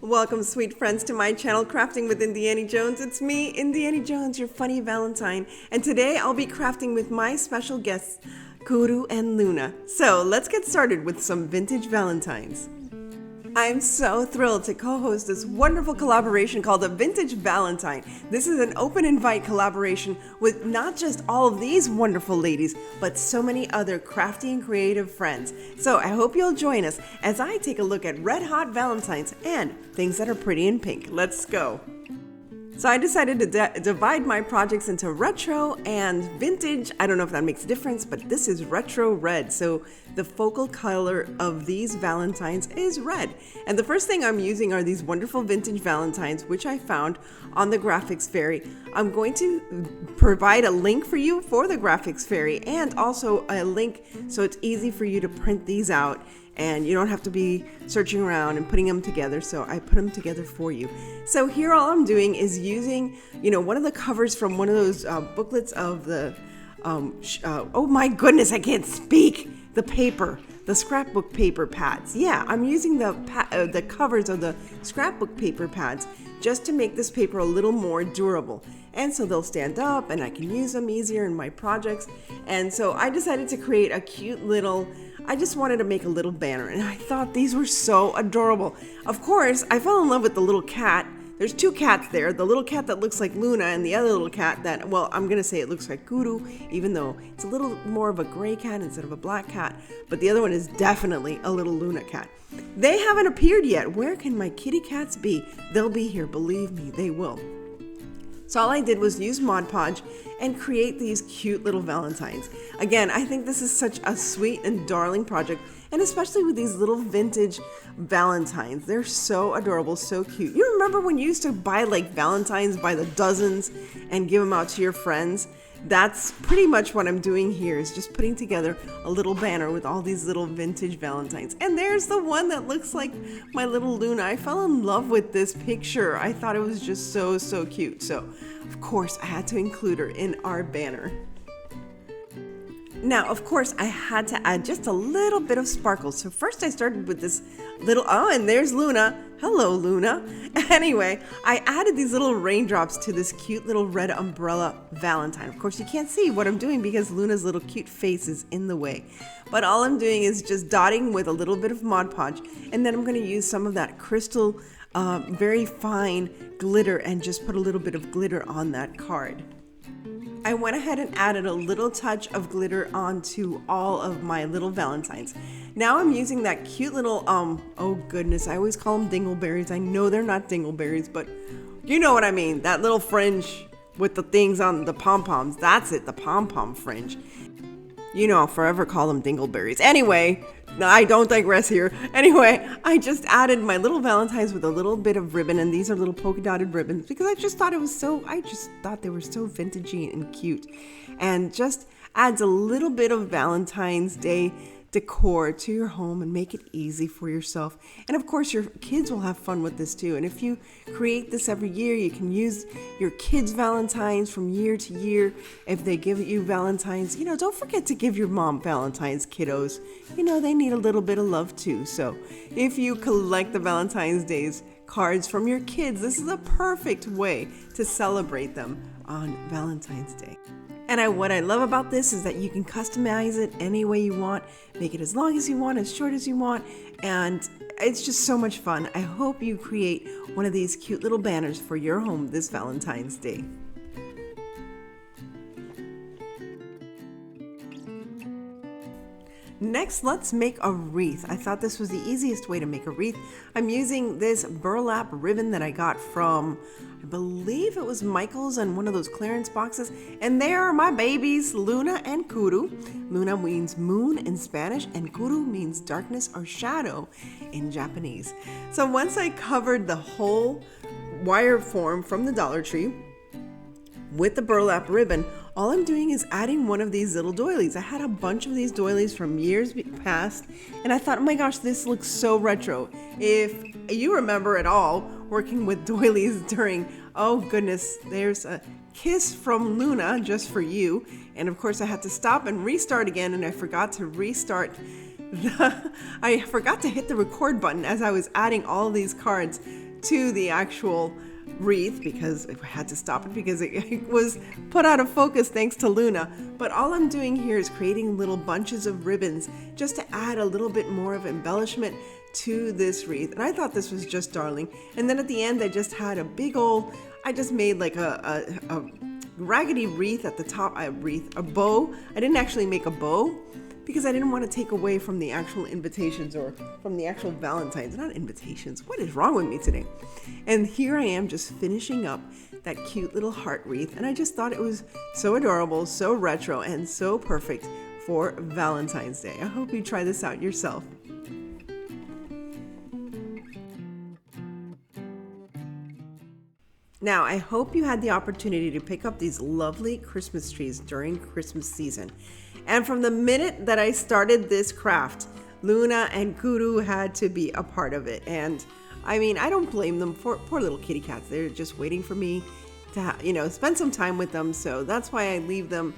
Welcome, sweet friends, to my channel, Crafting with Indiana Jones. It's me, Indiana Jones, your funny Valentine. And today I'll be crafting with my special guests, Kuru and Luna. So let's get started with some vintage Valentines. I'm so thrilled to co-host this wonderful collaboration called the Vintage Valentine. This is an open invite collaboration with not just all of these wonderful ladies, but so many other crafty and creative friends. So I hope you'll join us as I take a look at red hot Valentines and things that are pretty in pink. Let's go. So I decided to divide my projects into retro and vintage. I don't know if that makes a difference, but this is retro red. So the focal color of these Valentines is red. And the first thing I'm using are these wonderful vintage Valentines, which I found on the Graphics Fairy. I'm going to provide a link for you for the Graphics Fairy and also a link so it's easy for you to print these out. And you don't have to be searching around and putting them together, so I put them together for you. So here all I'm doing is using, one of the covers from one of those booklets of the, oh my goodness, I can't speak, the paper, the scrapbook paper pads. Yeah, I'm using the covers of the scrapbook paper pads just to make this paper a little more durable. And so they'll stand up and I can use them easier in my projects. And so I decided to create a cute little, I just wanted to make a little banner, and I thought these were so adorable. Of course, I fell in love with the little cat. There's two cats there, the little cat that looks like Luna and the other little cat that, well, I'm gonna say it looks like Kuru, even though it's a little more of a gray cat instead of a black cat, but the other one is definitely a little Luna cat. They haven't appeared yet. Where can my kitty cats be? They'll be here, believe me, they will. So all I did was use Mod Podge and create these cute little Valentines. Again, I think this is such a sweet and darling project, and especially with these little vintage Valentines. They're so adorable, so cute. You remember when you used to buy like Valentines by the dozens and give them out to your friends? That's pretty much what I'm doing here, is just putting together a little banner with all these little vintage Valentines. And there's the one that looks like my little Luna. I fell in love with this picture. I thought it was just so cute. So, of course, I had to include her in our banner. Now, of course, I had to add just a little bit of sparkle. So first I started with this little, oh, and there's Luna. Hello, Luna. Anyway, I added these little raindrops to this cute little red umbrella Valentine. Of course, you can't see what I'm doing because Luna's little cute face is in the way. But all I'm doing is just dotting with a little bit of Mod Podge, and then I'm going to use some of that crystal, very fine glitter and just put a little bit of glitter on that card. I went ahead and added a little touch of glitter onto all of my little Valentines. Now I'm using that cute little, oh goodness, I always call them dingleberries. I know they're not dingleberries, but you know what I mean. That little fringe with the things on the pom-poms. That's it, the pom-pom fringe. I'll forever call them dingleberries. Anyway, I don't digress here. Anyway, I just added my little Valentines with a little bit of ribbon, and these are little polka dotted ribbons because I just thought they were so vintagey and cute, and just adds a little bit of Valentine's Day decor to your home and make it easy for yourself. And of course, your kids will have fun with this too. And if you create this every year, you can use your kids' Valentines from year to year. If they give you Valentines, don't forget to give your mom Valentines, kiddos. They need a little bit of love too. So if you collect the Valentine's Day's cards from your kids, this is a perfect way to celebrate them on Valentine's Day. And what I love about this is that you can customize it any way you want, make it as long as you want, as short as you want, and it's just so much fun. I hope you create one of these cute little banners for your home this Valentine's Day. Next, let's make a wreath. I thought this was the easiest way to make a wreath. I'm using this burlap ribbon that I got from, I believe it was Michael's and one of those clearance boxes. And there are my babies, Luna and Kuru. Luna means moon in Spanish, and Kuru means darkness or shadow in Japanese. So once I covered the whole wire form from the Dollar Tree with the burlap ribbon, all I'm doing is adding one of these little doilies. I had a bunch of these doilies from years past, and I thought, oh my gosh, this looks so retro. If you remember at all working with doilies during, oh goodness, there's a kiss from Luna just for you. And of course I had to stop and restart again, and I forgot to restart I forgot to hit the record button as I was adding all these cards to the actual wreath because I had to stop it because it was put out of focus thanks to Luna. But all I'm doing here is creating little bunches of ribbons just to add a little bit more of embellishment to this wreath. And I thought this was just darling. And then at the end I just had a big old, I just made like a raggedy wreath at the top, a bow. I didn't actually make a bow because I didn't want to take away from the actual invitations or from the actual Valentines. Not invitations. What is wrong with me today? And here I am just finishing up that cute little heart wreath. And I just thought it was so adorable, so retro, and so perfect for Valentine's Day. I hope you try this out yourself. Now, I hope you had the opportunity to pick up these lovely Christmas trees during Christmas season. And from the minute that I started this craft, Luna and Kuru had to be a part of it. And I mean, I don't blame them. For poor little kitty cats. They're just waiting for me to, spend some time with them. So that's why I leave them,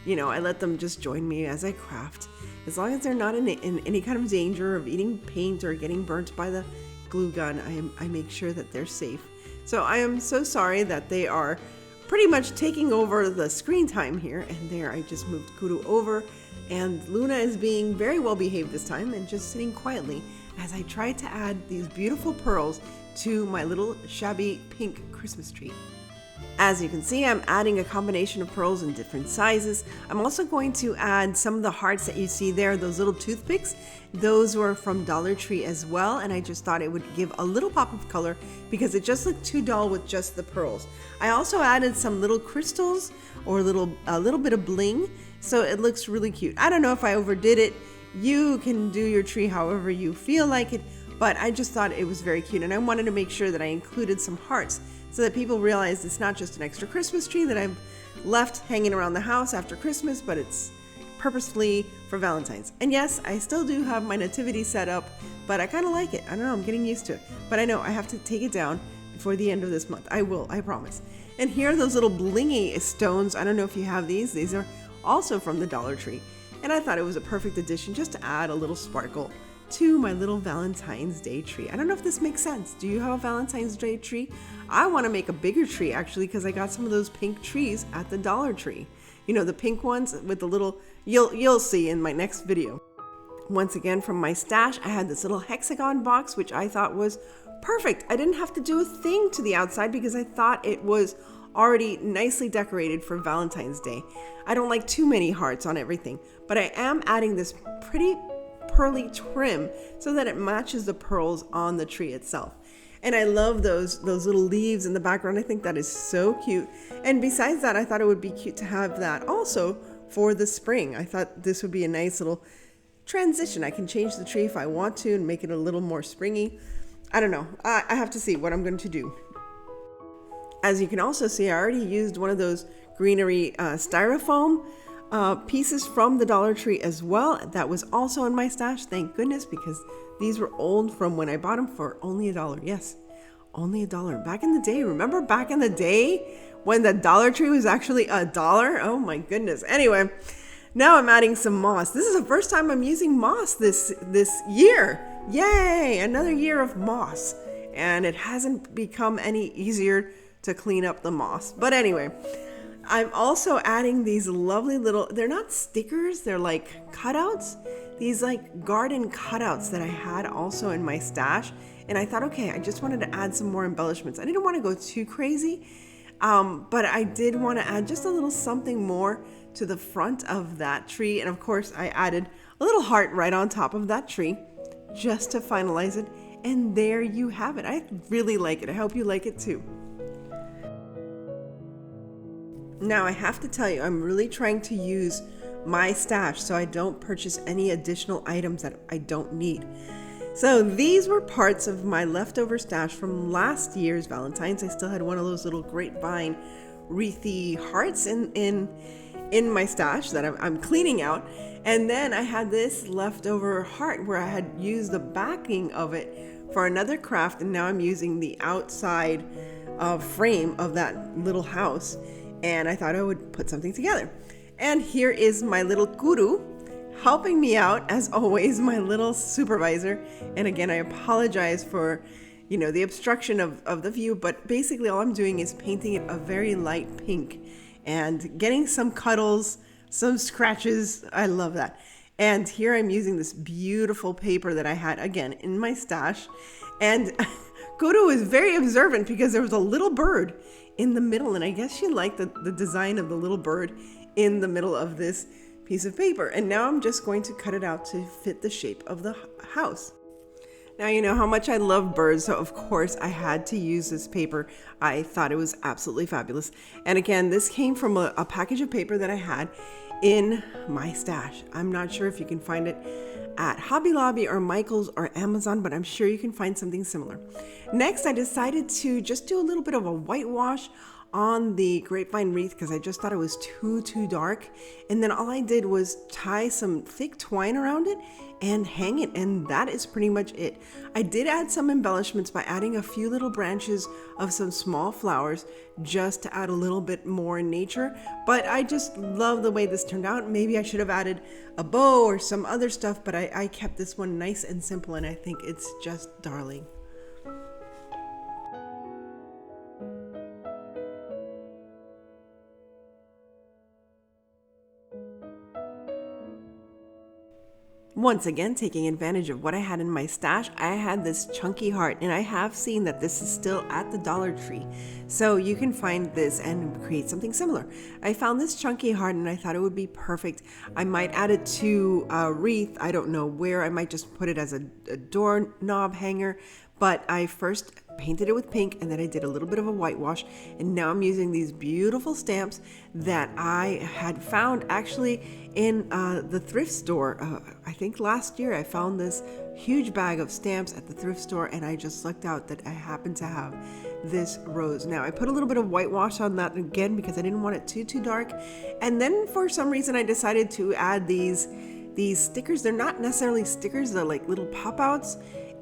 I let them just join me as I craft. As long as they're not in any kind of danger of eating paint or getting burnt by the glue gun, I make sure that they're safe. So I am so sorry that they are pretty much taking over the screen time here. And there, I just moved Kuru over. And Luna is being very well behaved this time and just sitting quietly as I try to add these beautiful pearls to my little shabby pink Christmas tree. As you can see, I'm adding a combination of pearls in different sizes. I'm also going to add some of the hearts that you see there, those little toothpicks. Those were from Dollar Tree as well, and I just thought it would give a little pop of color because it just looked too dull with just the pearls. I also added some little crystals or a little bit of bling, so it looks really cute. I don't know if I overdid it. You can do your tree however you feel like it, but I just thought it was very cute, and I wanted to make sure that I included some hearts so that people realize it's not just an extra Christmas tree that I've left hanging around the house after Christmas, but it's purposefully for Valentine's. And yes, I still do have my nativity set up, but I kind of like it. I don't know, I'm getting used to it. But I know I have to take it down before the end of this month. I will, I promise. And here are those little blingy stones. I don't know if you have these. These are also from the Dollar Tree. And I thought it was a perfect addition just to add a little sparkle to my little Valentine's Day tree. I don't know if this makes sense. Do you have a Valentine's Day tree? I want to make a bigger tree actually because I got some of those pink trees at the Dollar Tree. The pink ones with the little, you'll see in my next video. Once again, from my stash, I had this little Hexagon box, which I thought was perfect. I didn't have to do a thing to the outside because I thought it was already nicely decorated for Valentine's Day. I don't like too many hearts on everything, but I am adding this pretty pearly trim so that it matches the pearls on the tree itself. And I love those little leaves in the background. I think that is so cute. And besides that, I thought it would be cute to have that also for the spring. I thought this would be a nice little transition. I can change the tree if I want to and make it a little more springy. I don't know. I have to see what I'm going to do. As you can also see, I already used one of those greenery styrofoam pieces from the Dollar Tree as well. That was also in my stash, thank goodness, because these were old from when I bought them for only $1. Yes, only $1. Back in the day, remember back in the day when the Dollar Tree was actually $1? Oh my goodness. Anyway, now I'm adding some moss. This is the first time I'm using moss this year. Yay, another year of moss. And it hasn't become any easier to clean up the moss. But anyway, I'm also adding these lovely little, they're not stickers, they're like cutouts. These like garden cutouts that I had also in my stash. And I thought, okay, I just wanted to add some more embellishments. I didn't want to go too crazy, but I did want to add just a little something more to the front of that tree. And of course, I added a little heart right on top of that tree just to finalize it. And there you have it. I really like it. I hope you like it too. Now I have to tell you, I'm really trying to use my stash so I don't purchase any additional items that I don't need. So these were parts of my leftover stash from last year's Valentine's. I still had one of those little grapevine wreathy hearts in my stash that I'm cleaning out. And then I had this leftover heart where I had used the backing of it for another craft, and now I'm using the outside frame of that little house. And I thought I would put something together. And here is my little Kuru helping me out, as always, my little supervisor. And again, I apologize for you know, the obstruction of the view. But basically all I'm doing is painting it a very light pink and getting some cuddles, some scratches. I love that. And here I'm using this beautiful paper that I had, again, in my stash. And Guru was very observant because there was a little bird in the middle. And I guess she liked the design of the little bird in the middle of this piece of paper. And now I'm just going to cut it out to fit the shape of the house. Now, you know how much I love birds, so of course I had to use this paper. I thought it was absolutely fabulous. And again, this came from a package of paper that I had in my stash. I'm not sure if you can find it at Hobby Lobby or Michael's or Amazon, but I'm sure you can find something similar. Next, I decided to just do a little bit of a whitewash on the grapevine wreath because I just thought it was too dark. And then all I did was tie some thick twine around it and hang it, and that is pretty much it. I did add some embellishments by adding a few little branches of some small flowers just to add a little bit more nature, but I just love the way this turned out. Maybe I should have added a bow or some other stuff, but I kept this one nice and simple, and I think it's just darling. Once again, taking advantage of what I had in my stash, I had this chunky heart, and I have seen that this is still at the Dollar Tree. So you can find this and create something similar. I found this chunky heart and I thought it would be perfect. I might add it to a wreath. I don't know where. I might just put it as a doorknob hanger. But I first painted it with pink, and then I did a little bit of a whitewash, and now I'm using these beautiful stamps that I had found actually in the thrift store. I think last year I found this huge bag of stamps at the thrift store, and I just lucked out that I happened to have this rose. Now I put a little bit of whitewash on that again because I didn't want it too dark, and then for some reason I decided to add these stickers. They're not necessarily stickers, they're like little pop-outs.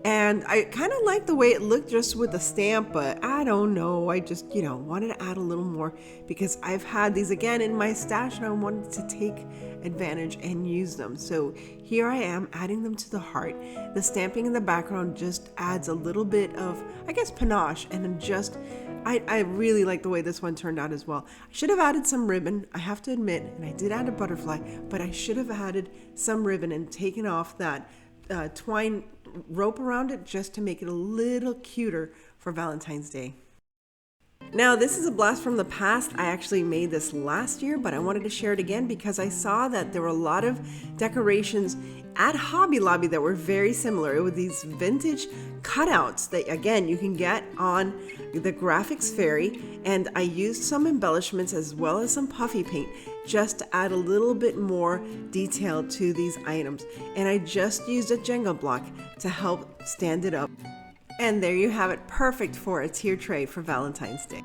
And I kind of like the way it looked just with the stamp, but I don't know. I just, wanted to add a little more because I've had these again in my stash and I wanted to take advantage and use them. So here I am adding them to the heart. The stamping in the background just adds a little bit of, I guess, panache, and just, I really like the way this one turned out as well. I should have added some ribbon, I have to admit, and I did add a butterfly, but I should have added some ribbon and taken off that twine rope around it just to make it a little cuter for Valentine's Day. Now, this is a blast from the past. I actually made this last year, but I wanted to share it again because I saw that there were a lot of decorations at Hobby Lobby that were very similar. It was these vintage cutouts that, again, you can get on the graphics fairy, and I used some embellishments as well as some puffy paint just to add a little bit more detail to these items. And I just used a Jenga block to help stand it up. And there you have it, perfect for a tier tray for Valentine's Day.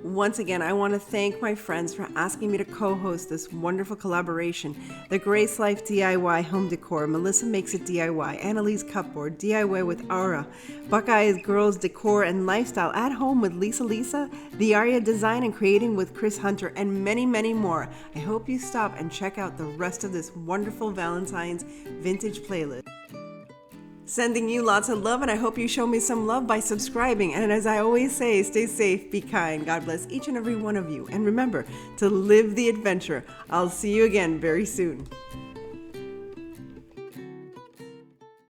Once again, I want to thank my friends for asking me to co-host this wonderful collaboration. The Grace Life DIY Home Decor, Melissa Makes It DIY, Annalise Cupboard, DIY with Aura, Buckeye's Girls Decor and Lifestyle at Home with Lisa, The Aria Design and Creating with Chris Hunter, and many, many more. I hope you stop and check out the rest of this wonderful Valentine's vintage playlist. Sending you lots of love, and I hope you show me some love by subscribing. And as I always say, stay safe, be kind. God bless each and every one of you. And remember to live the adventure. I'll see you again very soon.